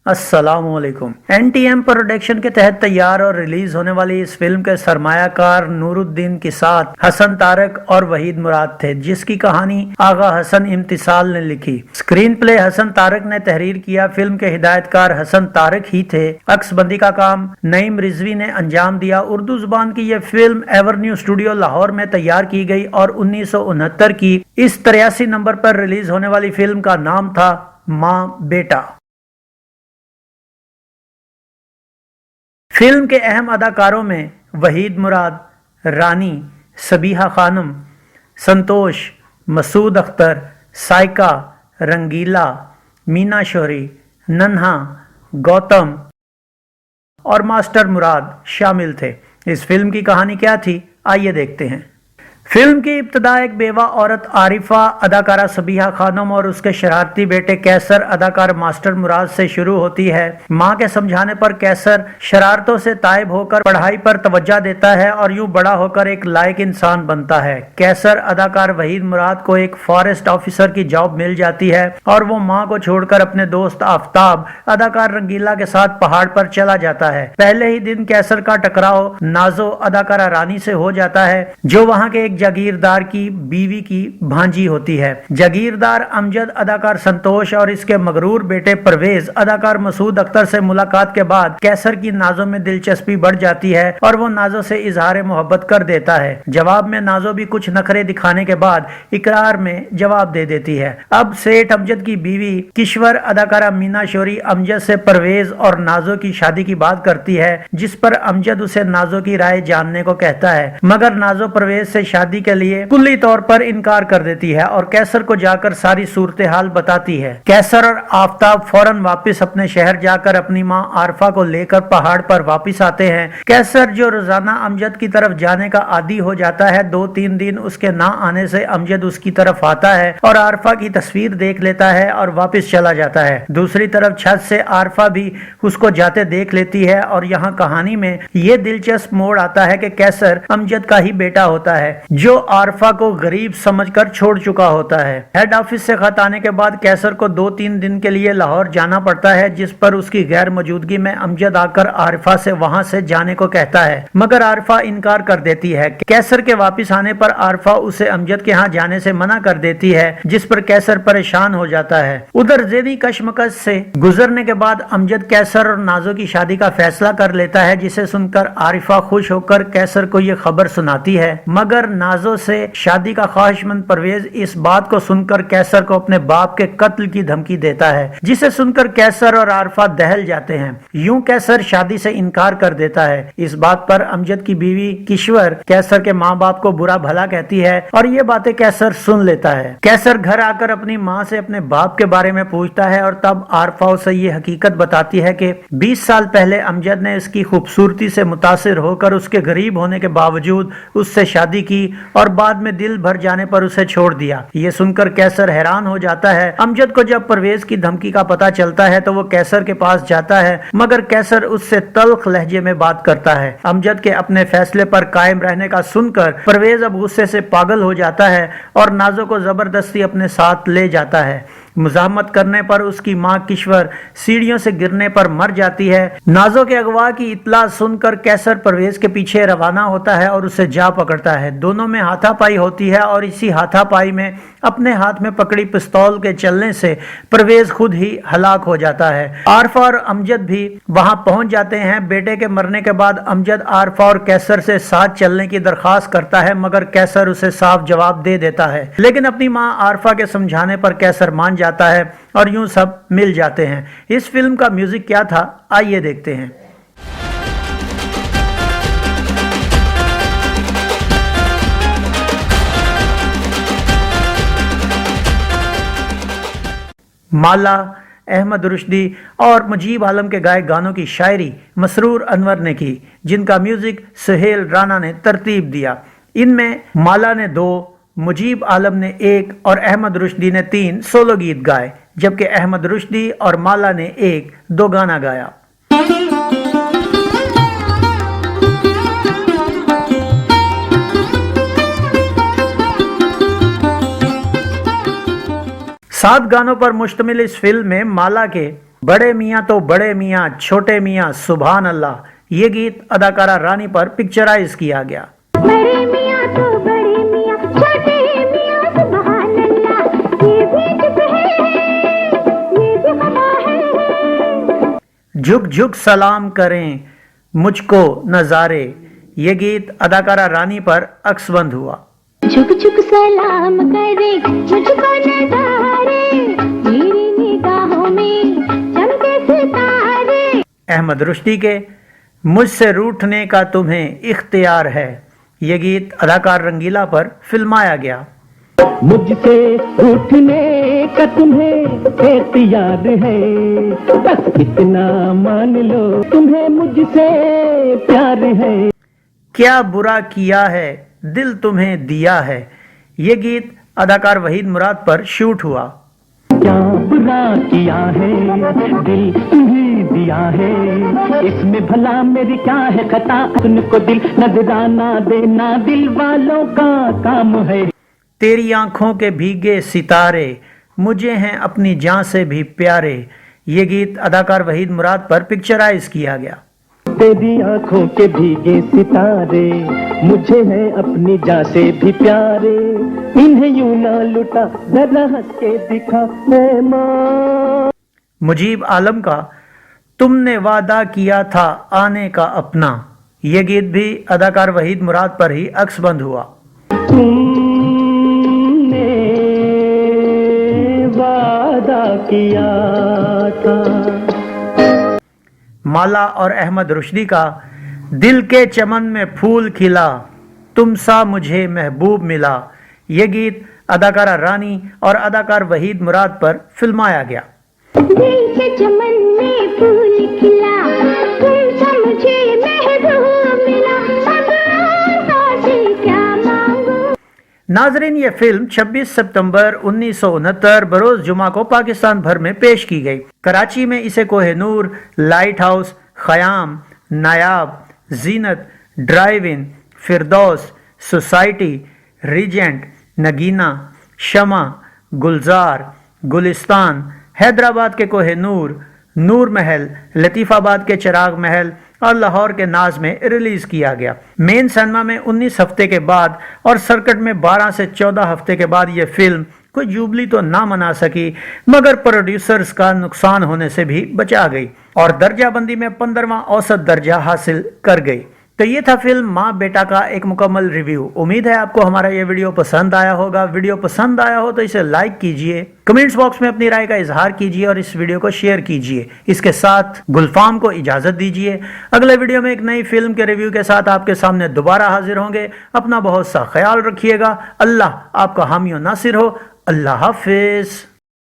अस्सलाम वालेकुम। NTM production के तहत तैयार और रिलीज होने वाली इस फिल्म के सरमायाकार नूरुद्दीन के साथ हसन तारक और वहीद मुराद थे, जिसकी कहानी आगा हसन इम्तिसाल ने लिखी। स्क्रीन प्ले हसन तारक ने तहरीर किया। फिल्म के हिदायतकार हसन तारक ही थे। अक्सबंदी का काम नईम रिजवी ने अंजाम दिया। उर्दू जुबान की यह फिल्म एवरन्यू स्टूडियो लाहौर में तैयार की गई और 1969 की इस 83 नंबर पर रिलीज होने वाली फिल्म का नाम था माँ बेटा। फिल्म के अहम अदाकारों में वहीद मुराद, रानी, सबीहा खानम, संतोष, मसूद अख्तर, साइका, रंगीला, मीना शोरी, नन्हा, गौतम और मास्टर मुराद शामिल थे। इस फिल्म की कहानी क्या थी, आइए देखते हैं। फिल्म की इब्तिदा एक बेवा औरत आरिफा अदाकारा सबीहा खानम और उसके शरारती बेटे कैसर अदाकार मास्टर मुराद से शुरू होती है। मां के समझाने पर कैसर शरारतों से ताइब होकर पढ़ाई पर तवज्जो देता है और यूं बड़ा होकर एक लायक इंसान बनता है। कैसर अदाकार वहीद मुराद को एक फॉरेस्ट ऑफिसर की जॉब मिल जाती है और वो मां को छोड़कर अपने दोस्त आफ्ताब अदाकार रंगीला के साथ पहाड़ पर चला जाता है। पहले ही दिन कैसर का टकराव नाजो अदाकारा रानी से हो जाता है, जो वहां के जागीरदार की बीवी की भांजी होती है। जागीरदार अमजद अदाकार संतोष और इसके मगरूर बेटे परवेज अदाकार मसूद अख्तर से मुलाकात के बाद कैसर की नाजो में दिलचस्पी बढ़ जाती है और वो नाजो से इजहार मोहब्बत कर देता है। जवाब में नाजो भी कुछ नखरे दिखाने के बाद इकरार में जवाब दे देती है। अब सेठ अमजद की बीवी किश्वर अदाकारा मीना शोरी अमजद से परवेज और नाजो की शादी की बात करती है, जिस पर अमजद उसे नाजो की राय जानने को कहता है, मगर नाजो परवेज से शादी के लिए कुल्ली तौर पर इनकार कर देती है और कैसर को जाकर सारी सूरत हाल बताती है। कैसर और आफ्ताब फौरन वापस अपने शहर जाकर अपनी मां आरफा को लेकर पहाड़ पर वापस आते हैं। कैसर जो रोजाना अमजद की तरफ जाने का आदी हो जाता है, 2-3 दिन उसके ना आने से अमजद उसकी तरफ आता है और आरफा की तस्वीर देख लेता है और वापस चला जाता है। दूसरी तरफ छत से आरफा भी उसको जाते देख लेती है और यहाँ कहानी में ये दिलचस्प मोड़ आता है कि कैसर अमजद का ही बेटा होता है, जो आरफा को गरीब समझकर छोड़ चुका होता है। हेड ऑफिस से खत आने के बाद कैसर को 2-3 दिन के लिए लाहौर जाना पड़ता है, जिस पर उसकी गैर मौजूदगी में अमजद आकर आरफा से वहां से जाने को कहता है, मगर आरफा इनकार कर देती है। कैसर के वापस आने पर आरफा उसे अमजद के यहाँ जाने से मना कर देती है, जिस पर कैसर परेशान हो जाता है। उधर ज़ेनी कशमकश से गुजरने के बाद अमजद कैसर और नाजो की शादी का फैसला कर लेता है, जिसे सुनकर आरिफा खुश होकर कैसर को यह खबर सुनाती है, मगर नाजो से शादी का ख्वाहिशमंद परवेज इस बात को सुनकर कैसर को अपने बाप के कत्ल की धमकी देता है, जिसे सुनकर कैसर और आरफा दहल जाते हैं। यूं कैसर शादी से इनकार कर देता है। इस बात पर अमजद की बीवी किश्वर कैसर के माँ बाप को बुरा भला कहती है और ये बातें कैसर सुन लेता है। कैसर घर आकर अपनी माँ से अपने बाप के बारे में पूछता है और तब आरफा उसे ये हकीकत बताती है कि 20 साल पहले अमजद ने इसकी खूबसूरती से मुतासिर होकर उसके गरीब होने के बावजूद उससे शादी की और बाद में दिल भर जाने पर उसे छोड़ दिया। ये सुनकर कैसर हैरान हो जाता है। अमजद को जब परवेज की धमकी का पता चलता है तो वो कैसर के पास जाता है, मगर कैसर उससे तल्ख लहजे में बात करता है। अमजद के अपने फैसले पर कायम रहने का सुनकर परवेज अब गुस्से से पागल हो जाता है और नाजो को जबरदस्ती अपने साथ ले जाता है। मुजाहमत करने पर उसकी मां किश्वर सीढ़ियों से गिरने पर मर जाती है। नाजो के अगवा की इत्तला सुनकर कैसर परवेज के पीछे रवाना होता है और उसे जा पकड़ता है। दोनों में हाथापाई होती है और इसी हाथापाई में अपने हाथ में पकड़ी पिस्तौल के चलने से परवेज खुद ही हलाक हो जाता है। आरफा और अमजद भी वहां पहुंच जाते हैं। बेटे के मरने के बाद अमजद आरफा और कैसर से साथ चलने की दरखास्त करता है, मगर कैसर उसे साफ जवाब दे देता है। लेकिन अपनी मां आरफा के समझाने पर कैसर मान जाता है और यूं सब मिल जाते हैं। इस फिल्म का म्यूजिक क्या था, आइए देखते हैं। माला अहमद रुश्दी और मुजीब आलम के गाए गानों की शायरी मसरूर अनवर ने की, जिनका म्यूजिक सुहेल राना ने तरतीब दिया। इनमें माला ने 2, मुजीब आलम ने 1 और अहमद रुश्दी ने 3 सोलो गीत गाए, जबकि अहमद रुश्दी और माला ने 1-2 गाना गाया। सात गानों पर मुश्तमिल इस फिल्म में माला के بڑے میاں تو بڑے میاں چھوٹے میاں سبحان اللہ، یہ گیت اداکارہ رانی پر پکچرائز کیا گیا۔ بڑے میاں تو بڑے میاں چھوٹے میاں سبحان اللہ، یہ بھی چپ ہے یہ بھی خفا ہے۔ جھک جھک سلام کریں مجھ کو نظارے، یہ گیت اداکارہ رانی پر عکس بند ہوا۔ جھک جھک سلام کرے مجھ کو نظارے، میری نگاہوں میں چمکے ستارے۔ احمد رشدی کے مجھ سے روٹھنے کا تمہیں اختیار ہے، یہ گیت اداکار رنگیلا پر فلمایا گیا۔ مجھ سے اٹھنے کا تمہیں اختیار ہے، بس اتنا مان لو تمہیں مجھ سے پیار ہے۔ کیا برا کیا ہے دل تمہیں دیا ہے، یہ گیت اداکار وحید مراد پر شوٹ ہوا۔ کیا برا کیا ہے دل تمہیں دیا ہے، اس میں بھلا میری کیا ہے خطا، تم کو دل نذرانہ دینا دل والوں کا کام ہے۔ تیری آنکھوں کے بھیگے ستارے مجھے ہیں اپنی جان سے بھی پیارے، یہ گیت اداکار وحید مراد پر پکچرائز کیا گیا۔ تیری آنکھوں کے بھیگے ستارے مجھے ہیں اپنی جان سے بھی پیارے، انہیں یوں نہ لٹا ذرا ہنس کے دکھا اے ماں۔ مجیب عالم کا تم نے وعدہ کیا تھا آنے کا اپنا، یہ گیت بھی اداکار وحید مراد پر ہی عکس بند ہوا۔ تم نے وعدہ کیا تھا۔ مالا اور احمد رشدی کا دل کے چمن میں پھول کھلا تم سا مجھے محبوب ملا، یہ گیت اداکارہ رانی اور اداکار وحید مراد پر فلمایا گیا۔ دل کے چمن میں پھول کھلا تم سا مجھے محبوب ملا، اب آسان سے کیا مانگوں۔ ناظرین، یہ فلم 26 ستمبر 1969 بروز جمعہ کو پاکستان بھر میں پیش کی گئی۔ کراچی میں اسے کوہ نور، لائٹ ہاؤس، خیام، نایاب، زینت، ڈرائیو ان، فردوس، سوسائٹی، ریجنٹ، نگینہ، شمع، گلزار، گلستان، حیدرآباد کے کوہ نور، نور محل، لطیف آباد کے چراغ محل اور لاہور کے ناز میں ریلیز کیا گیا۔ مین سینما میں 19 ہفتے کے بعد اور سرکٹ میں 12 سے 14 ہفتے کے بعد یہ فلم کوئی جوبلی تو نہ منا سکی، مگر پروڈیوسرز کا نقصان ہونے سے بھی بچا گئی اور درجہ بندی میں 15واں اوسط درجہ حاصل کر گئی۔ تو یہ تھا فلم ماں بیٹا کا ایک مکمل ریویو۔ امید ہے آپ کو ہمارا یہ ویڈیو پسند آیا ہوگا۔ ویڈیو پسند آیا ہو تو اسے لائک کیجئے، کمنٹس باکس میں اپنی رائے کا اظہار کیجئے اور اس ویڈیو کو شیئر کیجئے۔ اس کے ساتھ گلفام کو اجازت دیجئے، اگلے ویڈیو میں ایک نئی فلم کے ریویو کے ساتھ آپ کے سامنے دوبارہ حاضر ہوں گے۔ اپنا بہت سا خیال رکھیے گا۔ اللہ آپ کا حامی و ناصر ہو۔ اللہ حافظ۔